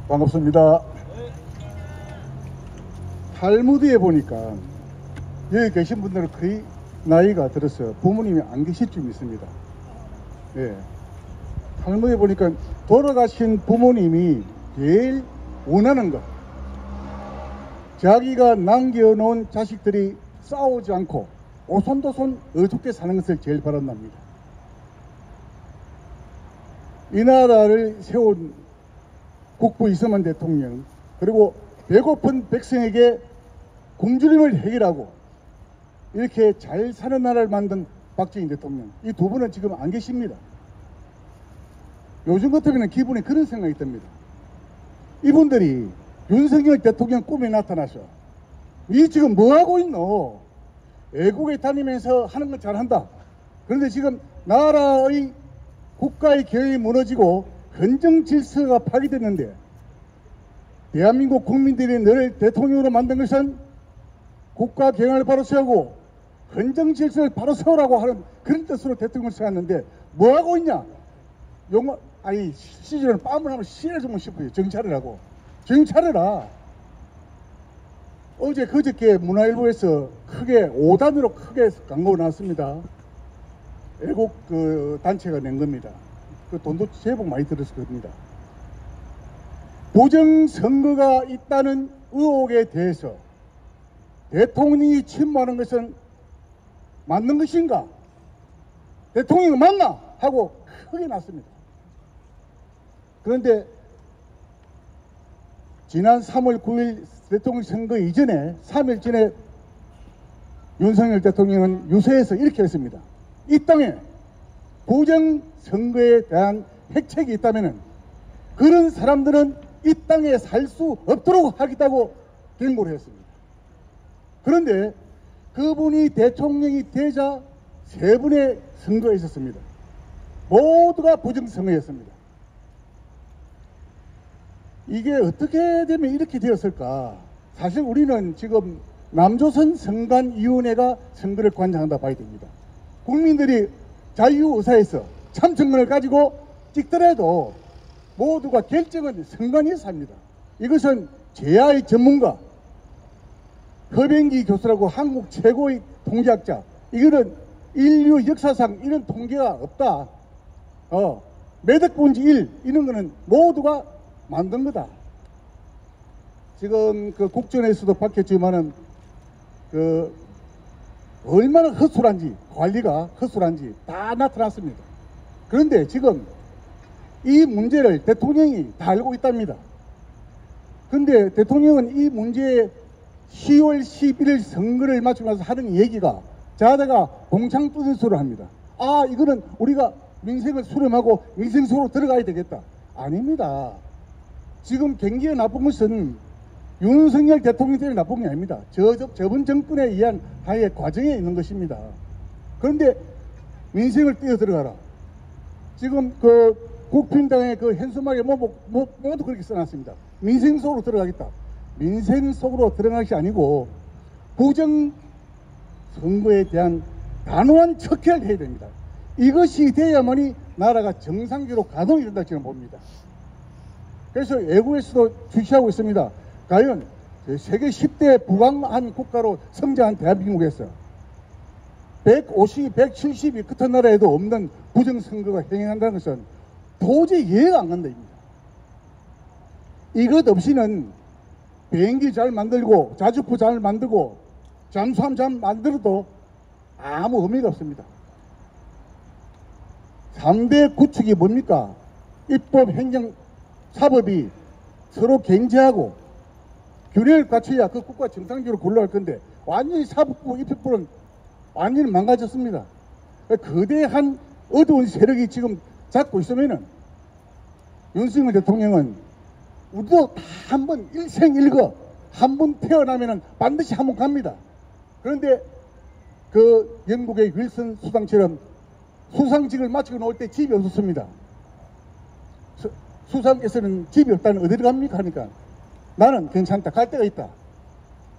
반갑습니다. 탈무드에 보니까 여기 계신 분들은 거의 나이가 들어서 부모님이 안 계실 줄 믿습니다. 예. 탈무드에 보니까 돌아가신 부모님이 제일 원하는 것, 자기가 남겨놓은 자식들이 싸우지 않고 오손도손 어둡게 사는 것을 제일 바란답니다. 이 나라를 세운 국부 이승만 대통령, 그리고 배고픈 백성에게 굶주림을 해결하고 이렇게 잘 사는 나라를 만든 박정희 대통령, 이 두 분은 지금 안 계십니다. 요즘 같으면 기분에 그런 생각이 듭니다. 이분들이 윤석열 대통령 꿈에 나타나서 니 지금 뭐하고 있노? 외국에 다니면서 하는 건 잘한다. 그런데 지금 나라의 국가의 경영이 무너지고 헌정 질서가 파괴됐는데 대한민국 국민들이 너를 대통령으로 만든 것은 국가 경영을 바로 세우고 헌정 질서를 바로 세우라고 하는 그런 뜻으로 대통령을 세웠는데 뭐하고 있냐? 시절은 빰을 하면 시해주면 싶어요. 정찰을 라 어제 그저께 문화일보에서 크게 5단으로 크게 광고가 나왔습니다. 애국 단체가 낸 겁니다. 그 돈도 제법 많이 들었을 겁니다. 부정선거가 있다는 의혹에 대해서 대통령이 침묵하는 것은 맞는 것인가? 대통령이 맞나? 하고 크게 났습니다. 그런데 지난 3월 9일 대통령 선거 이전에 3일 전에 윤석열 대통령은 유세에서 이렇게 했습니다. 이 땅에 부정선거에 대한 핵책이 있다면 그런 사람들은 이 땅에 살 수 없도록 하겠다고 경고를 했습니다. 그런데 그분이 대통령이 되자 세 분의 선거가 있었습니다. 모두가 부정선거였습니다. 이게 어떻게 되면 이렇게 되었을까? 사실 우리는 지금 남조선 선관위원회가 선거를 관장한다 봐야 됩니다. 국민들이 자유의사에서 참정권을 가지고 찍더라도 모두가 결정은 선관위에서 합니다. 이것은 제야의 전문가, 허병기 교수라고 한국 최고의 통계학자, 이거는 인류 역사상 이런 통계가 없다. 매덕분지 1 이런 거는 모두가 만든 거다. 지금 그 국정에서도 밝혔지만은 얼마나 허술한지, 관리가 허술한지 다 나타났습니다. 그런데 지금 이 문제를 대통령이 다 알고 있답니다. 그런데 대통령은 이 문제에 10월 11일 선거를 마치고 나서 하는 얘기가 자다가 공창 뚫는 소리를 합니다. 이거는 우리가 민생을 수렴하고 민생 속으로 들어가야 되겠다. 아닙니다. 지금 경기가 나쁜 것은 윤석열 대통령 때문에 나쁜 게 아닙니다. 저번 정권에 의한 하의 과정에 있는 것입니다. 그런데 민생을 뛰어들어가라. 지금 국민당의 현수막에 모두 그렇게 써놨습니다. 민생 속으로 들어가겠다. 민생 속으로 들어가는 것이 아니고 부정 선거에 대한 단호한 척결을 해야 됩니다. 이것이 돼야만이 나라가 정상적으로 가동이 된다고 저는 봅니다. 그래서 외국에서도 주시하고 있습니다. 과연 세계 10대 부강한 국가로 성장한 대한민국에서 150, 170이 끝한 나라에도 없는 부정선거가 행해한다는 것은 도저히 이해가 안 간다입니다. 이것 없이는 비행기 잘 만들고 자주포 잘 만들고 잠수함 잘 만들어도 아무 의미가 없습니다. 3대 구축이 뭡니까? 입법, 행정, 사법이 서로 견제하고 균형을 갖춰야 그 국가 정상적으로 굴러갈 건데 완전히 사법부, 입법부는 완전히 망가졌습니다. 거대한 어두운 세력이 지금 잡고 있으면은 윤석열 대통령은 우리도 다 한 번 일생일거 한 번 태어나면은 반드시 한 번 갑니다. 그런데 영국의 윌슨 수상처럼 수상직을 마치고 나올 때 집이 없었습니다. 수상께서는 집이 없다는 어디로 갑니까? 하니까 나는 괜찮다. 갈 데가 있다.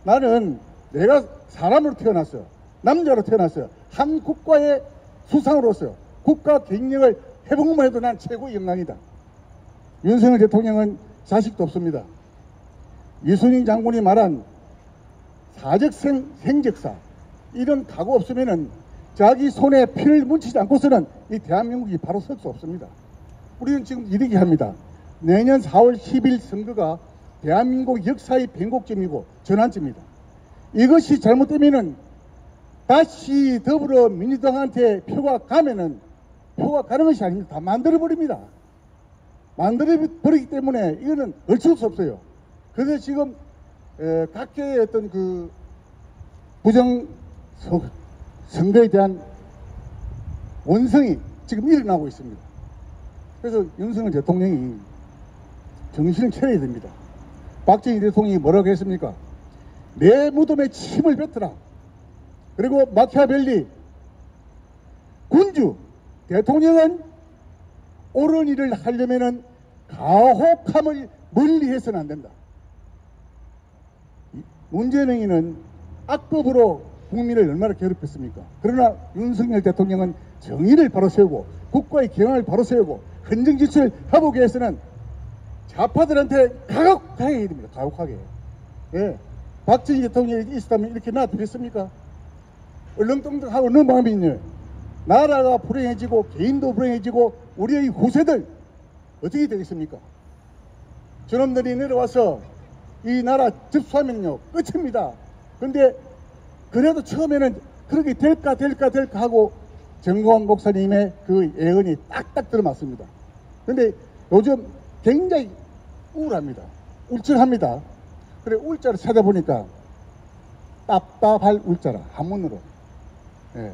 나는 내가 사람으로 태어났어. 남자로 태어났어. 한 국가의 수상으로서 국가 경영을 해보고만 해도 난 최고의 영광이다. 윤석열 대통령은 자식도 없습니다. 이순신 장군이 말한 사적 생적사 이런 각오 없으면은 자기 손에 피를 묻히지 않고서는 이 대한민국이 바로 설 수 없습니다. 우리는 지금 이렇게 합니다. 내년 4월 10일 선거가 대한민국 역사의 변곡점이고 전환점입니다. 이것이 잘못되면은 다시 더불어민주당한테 표가 가면은 표가 가는 것이 아닙니다. 다 만들어버립니다. 만들어버리기 때문에 이거는 어쩔 수 없어요. 그래서 지금 각계의 어떤 그 부정 선거에 대한 원성이 지금 일어나고 있습니다. 그래서 윤석열 대통령이 정신을 차려야 됩니다. 박정희 대통령이 뭐라고 했습니까? 내 무덤에 침을 뱉어라. 그리고 마키아벨리 군주 대통령은 옳은 일을 하려면은 가혹함을 멀리해서는 안 된다. 문재인은 악법으로 국민을 얼마나 괴롭혔습니까? 그러나 윤석열 대통령은 정의를 바로 세우고 국가의 경영을 바로 세우고 헌정질서를 회복하기 위해서는 좌파들한테 가혹하게 해야 됩니다. 가혹하게. 예. 박정희 대통령이 있었다면 이렇게 놔두겠습니까? 얼렁뚱땅하고 어느 마음이 있냐? 나라가 불행해지고 개인도 불행해지고 우리의 후세들 어떻게 되겠습니까? 저놈들이 내려와서 이 나라 접수하면요 끝입니다. 근데 그래도 처음에는 그렇게 될까 하고 정거원 목사님의 그 예언이 딱딱 들어맞습니다. 근데 요즘 굉장히 우울합니다. 울적합니다. 그래 울자를 찾아보니까 답답할 울자라 한문으로. 예.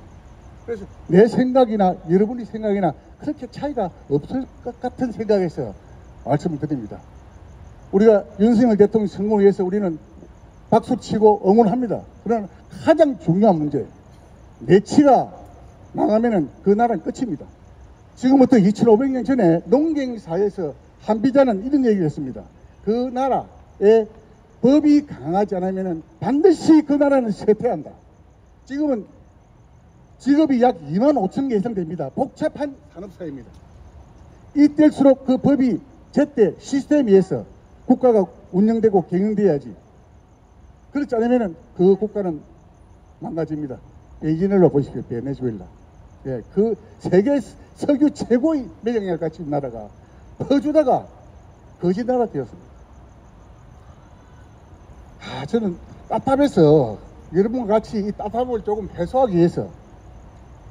그래서 내 생각이나 여러분의 생각이나 그렇게 차이가 없을 것 같은 생각에서 말씀을 드립니다. 우리가 윤석열 대통령 선거를 위해서 우리는 박수치고 응원합니다. 그러나 가장 중요한 문제, 내치가 나가면은 그 나라는 끝입니다. 지금부터 2500년 전에 농경사에서 한비자는 이런 얘기를 했습니다. 그 나라의 법이 강하지 않으면은 반드시 그 나라는 쇠퇴한다. 지금은 직업이 약 2만 5천 개 이상 됩니다. 복잡한 산업사회입니다. 이때일수록 그 법이 제때 시스템에 의해서 국가가 운영되고 경영돼야지. 그렇지 않으면 그 국가는 망가집니다. 베이지넬로 보십시오. 베네수엘라. 예, 그 세계 석유 최고의 매장이라 같이 나라가 퍼주다가 거지 나라 되었습니다. 저는 답답해서 여러분과 같이 이 답답을 조금 해소하기 위해서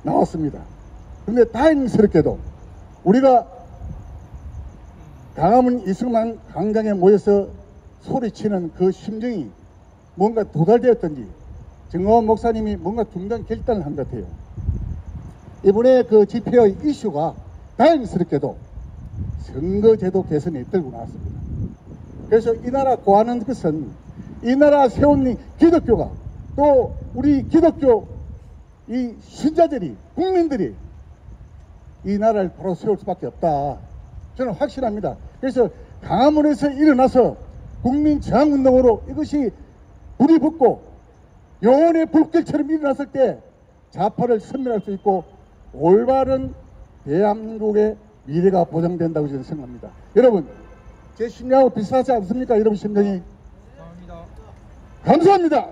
나왔습니다. 그런데 다행스럽게도 우리가 강화문 이승만 광장에 모여서 소리치는 그 심정이 뭔가 도달되었던지 정거원 목사님이 뭔가 중단 결단을 한 것 같아요. 이번에 그 집회의 이슈가 다행스럽게도 선거제도 개선에 들고 나왔습니다. 그래서 이 나라 구하는 것은 이 나라 세운 기독교가 또 우리 기독교 이 신자들이 국민들이 이 나라를 바로 세울 수밖에 없다. 저는 확신합니다. 그래서 강화문에서 일어나서 국민 저항운동으로 이것이 불이 붙고 영혼의 불길처럼 일어났을 때 좌파를 섬멸할 수 있고 올바른 대한민국의 미래가 보장된다고 저는 생각합니다. 여러분 제 심리하고 비슷하지 않습니까? 여러분 심정이 감사합니다.